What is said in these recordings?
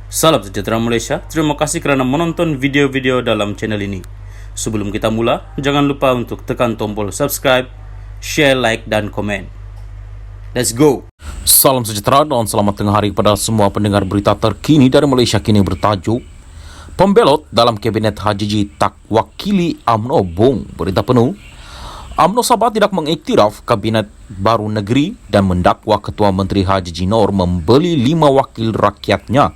Salam sejahtera Malaysia, terima kasih kerana menonton video-video dalam channel ini. Sebelum kita mula, jangan lupa untuk tekan tombol subscribe, share, like dan komen. Let's go! Salam sejahtera dan selamat tengah hari kepada semua pendengar berita terkini dari Malaysia kini bertajuk Pembelot dalam Kabinet HJJ tak wakili UMNO bung. Berita penuh, UMNO Sabah tidak mengiktiraf Kabinet Baru Negeri dan mendakwa Ketua Menteri HJJ Noor membeli 5 wakil rakyatnya.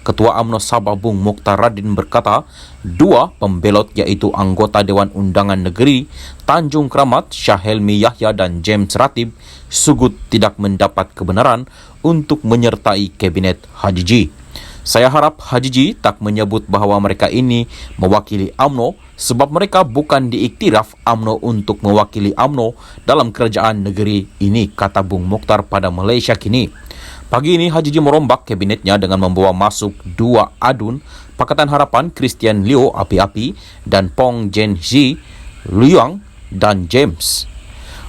Ketua UMNO Sabah Bung Mokhtar Radin berkata, 2 pembelot iaitu anggota Dewan Undangan Negeri Tanjung Kramat Syahelmi Yahya dan James Ratib Sugut tidak mendapat kebenaran untuk menyertai Kabinet HJJ. Saya harap HJJ tak menyebut bahawa mereka ini mewakili UMNO sebab mereka bukan diiktiraf UMNO untuk mewakili UMNO dalam kerajaan negeri ini, kata Bung Mokhtar pada Malaysia Kini. Pagi ini HJJ merombak kabinetnya dengan membawa masuk 2 adun Pakatan Harapan Christian Leo Api-Api dan Pong Jen Zi Luyang dan James.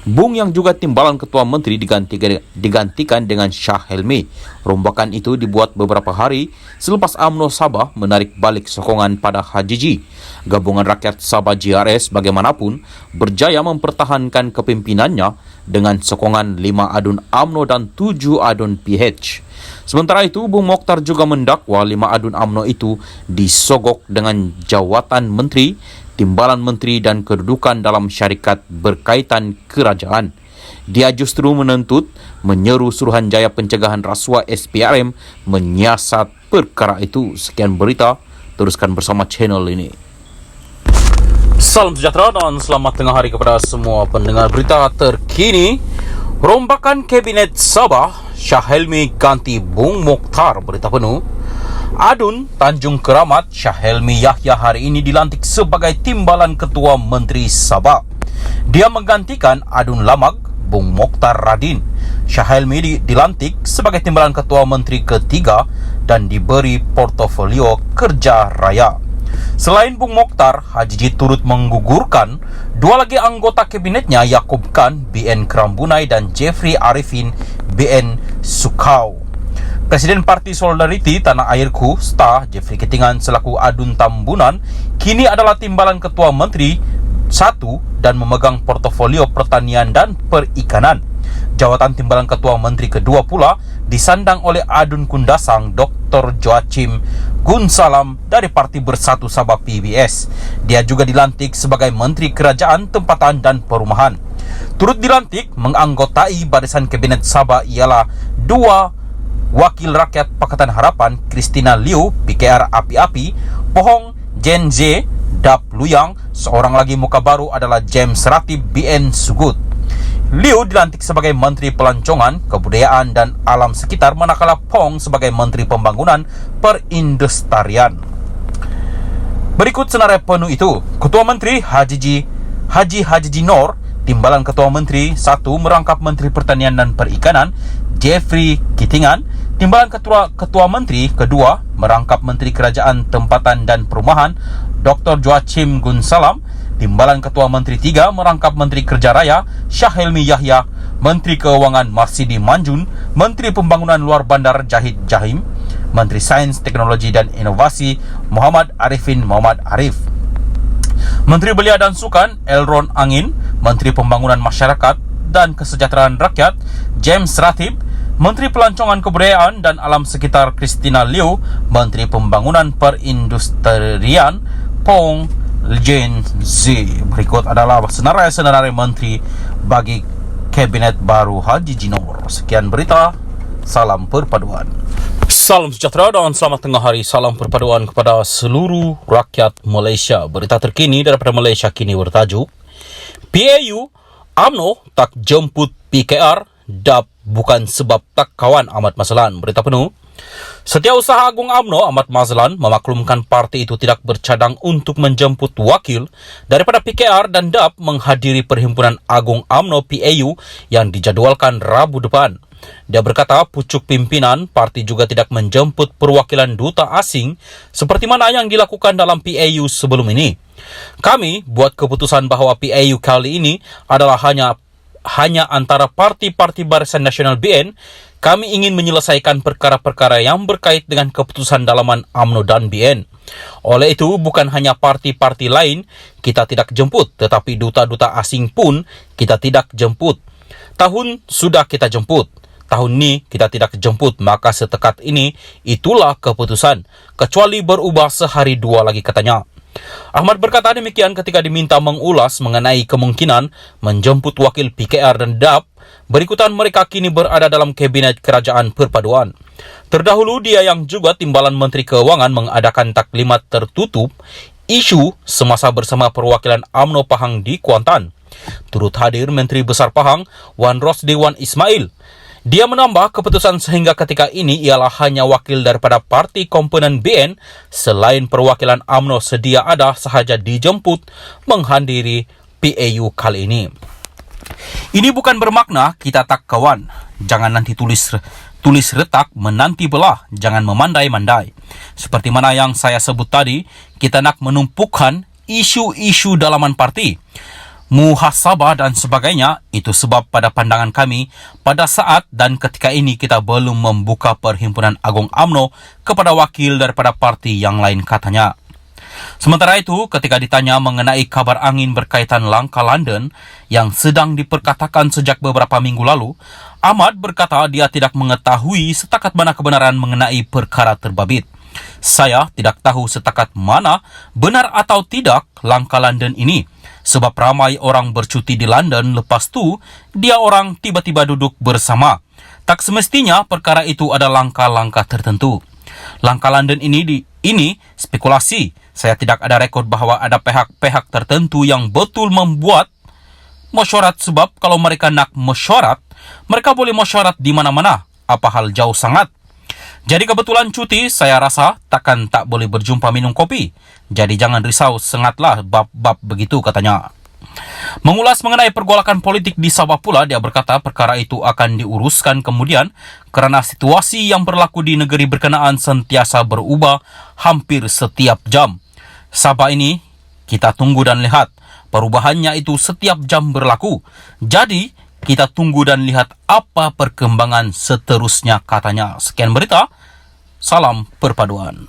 Bung yang juga timbalan Ketua Menteri digantikan dengan Shah Helmi. Rombakan itu dibuat beberapa hari selepas UMNO Sabah menarik balik sokongan pada HJJ. Gabungan Rakyat Sabah GRS bagaimanapun berjaya mempertahankan kepimpinannya dengan sokongan 5 adun UMNO dan 7 adun PH. Sementara itu, Bung Mokhtar juga mendakwa 5 adun UMNO itu disogok dengan jawatan menteri, timbalan menteri dan kedudukan dalam syarikat berkaitan kerajaan. Dia justru menyeru Suruhanjaya Pencegahan Rasuah SPRM menyiasat perkara itu. Sekian berita, teruskan bersama channel ini. Salam sejahtera dan selamat tengah hari kepada semua pendengar berita terkini. Rombakan Kabinet Sabah, Syahelmi ganti Bung Mokhtar. Berita penuh, Adun Tanjung Keramat Syahelmi Yahya hari ini dilantik sebagai timbalan Ketua Menteri Sabah. Dia menggantikan Adun Lamag Bung Mokhtar Radin. Syahelmi dilantik sebagai timbalan Ketua Menteri ketiga dan diberi portofolio kerja raya. Selain Bung Mokhtar, HJJ turut menggugurkan 2 lagi anggota kabinetnya, Yaakob Khan BN Kerambunai dan Jeffrey Arifin BN Sukau. Presiden Parti Solidariti Tanah Airku STA Jeffrey Ketingan selaku adun Tambunan kini adalah timbalan Ketua Menteri 1 dan memegang portofolio pertanian dan perikanan. Jawatan timbalan Ketua Menteri kedua pula disandang oleh adun Kundasang Dr. Joachim Gunsalam dari Parti Bersatu Sabah PBS. Dia juga dilantik sebagai Menteri Kerajaan Tempatan dan Perumahan. Turut dilantik menganggotai barisan Kabinet Sabah ialah 2 Wakil Rakyat Pakatan Harapan Christina Liu PKR Api-Api, Pohong Jen Z Dap Luyang. Seorang lagi muka baru adalah James Ratib BN Sugut. Liu dilantik sebagai Menteri Pelancongan, Kebudayaan dan Alam Sekitar, manakala Pong sebagai Menteri Pembangunan Perindustrian. Berikut senarai penuh itu. Ketua Menteri HJJ Noor, timbalan Ketua Menteri 1 merangkap Menteri Pertanian dan Perikanan Jeffrey Ketingan, timbalan Ketua Menteri kedua merangkap Menteri Kerajaan Tempatan dan Perumahan Dr. Joachim Gunsalam, timbalan Ketua Menteri 3 merangkap Menteri Kerja Raya Syahelmi Yahya, Menteri Keuangan Marsidi Manjun, Menteri Pembangunan Luar Bandar Jahid Jahim, Menteri Sains, Teknologi dan Inovasi Muhammad Arifin Muhammad Arif, Menteri Belia dan Sukan Elron Angin, Menteri Pembangunan Masyarakat dan Kesejahteraan Rakyat James Ratib, Menteri Pelancongan Kebudayaan dan Alam Sekitar Christina Liu, Menteri Pembangunan Perindustrian Pong Jen Z. Berikut adalah senarai-senarai menteri bagi Kabinet Baru HJJ Noor. Sekian berita, salam perpaduan. Salam sejahtera dan selamat tengah hari. Salam perpaduan kepada seluruh rakyat Malaysia. Berita terkini daripada Malaysia Kini bertajuk PAU UMNO tak jemput PKR, DAP bukan sebab tak kawan Ahmad Mazlan. Berita penuh, Setiausaha Agung UMNO Ahmad Mazlan memaklumkan parti itu tidak bercadang untuk menjemput wakil daripada PKR dan DAP menghadiri Perhimpunan Agung UMNO PAU yang dijadualkan Rabu depan. Dia berkata pucuk pimpinan parti juga tidak menjemput perwakilan duta asing seperti mana yang dilakukan dalam PAU sebelum ini. Kami buat keputusan bahawa PAU kali ini adalah hanya antara parti-parti Barisan Nasional BN Kami ingin menyelesaikan perkara-perkara yang berkait dengan keputusan dalaman UMNO dan BN. Oleh itu, bukan hanya parti-parti lain kita tidak jemput, tetapi duta-duta asing pun kita tidak jemput. Tahun sudah kita jemput. Tahun ini kita tidak jemput, maka setekat ini itulah keputusan. Kecuali berubah sehari dua lagi, katanya. Ahmad berkata demikian ketika diminta mengulas mengenai kemungkinan menjemput wakil PKR dan DAP. Berikutan mereka kini berada dalam kabinet kerajaan perpaduan. Terdahulu dia yang juga timbalan Menteri Keuangan mengadakan taklimat tertutup isu semasa bersama perwakilan UMNO Pahang di Kuantan. Turut hadir Menteri Besar Pahang Wan Rosdewan Ismail. Dia menambah keputusan sehingga ketika ini ialah hanya wakil daripada parti komponen BN selain perwakilan UMNO sedia ada sahaja dijemput menghadiri PAU kali ini. Ini bukan bermakna kita tak kawan. Jangan nanti tulis retak menanti belah. Jangan memandai-mandai. Seperti mana yang saya sebut tadi, kita nak menumpukan isu-isu dalaman parti, muhasabah dan sebagainya. Itu sebab pada pandangan kami, pada saat dan ketika ini kita belum membuka Perhimpunan Agung UMNO kepada wakil daripada parti yang lain, katanya. Sementara itu, ketika ditanya mengenai kabar angin berkaitan langkah London yang sedang diperkatakan sejak beberapa minggu lalu, Ahmad berkata dia tidak mengetahui setakat mana kebenaran mengenai perkara terbabit. Saya tidak tahu setakat mana benar atau tidak langkah London ini, sebab ramai orang bercuti di London, lepas tu dia orang tiba-tiba duduk bersama. Tak semestinya perkara itu ada langkah-langkah tertentu. Langkah London ini spekulasi. Saya tidak ada rekod bahawa ada pihak-pihak tertentu yang betul membuat mesyuarat, sebab kalau mereka nak mesyuarat, mereka boleh mesyuarat di mana-mana. Apa hal jauh sangat. Jadi kebetulan cuti, saya rasa takkan tak boleh berjumpa minum kopi. Jadi jangan risau, sengatlah bab-bab begitu, katanya. Mengulas mengenai pergolakan politik di Sabah pula, dia berkata perkara itu akan diuruskan kemudian kerana situasi yang berlaku di negeri berkenaan sentiasa berubah hampir setiap jam. Sabah ini kita tunggu dan lihat. Perubahannya itu setiap jam berlaku. Jadi kita tunggu dan lihat apa perkembangan seterusnya, katanya. Sekian berita. Salam Perpaduan.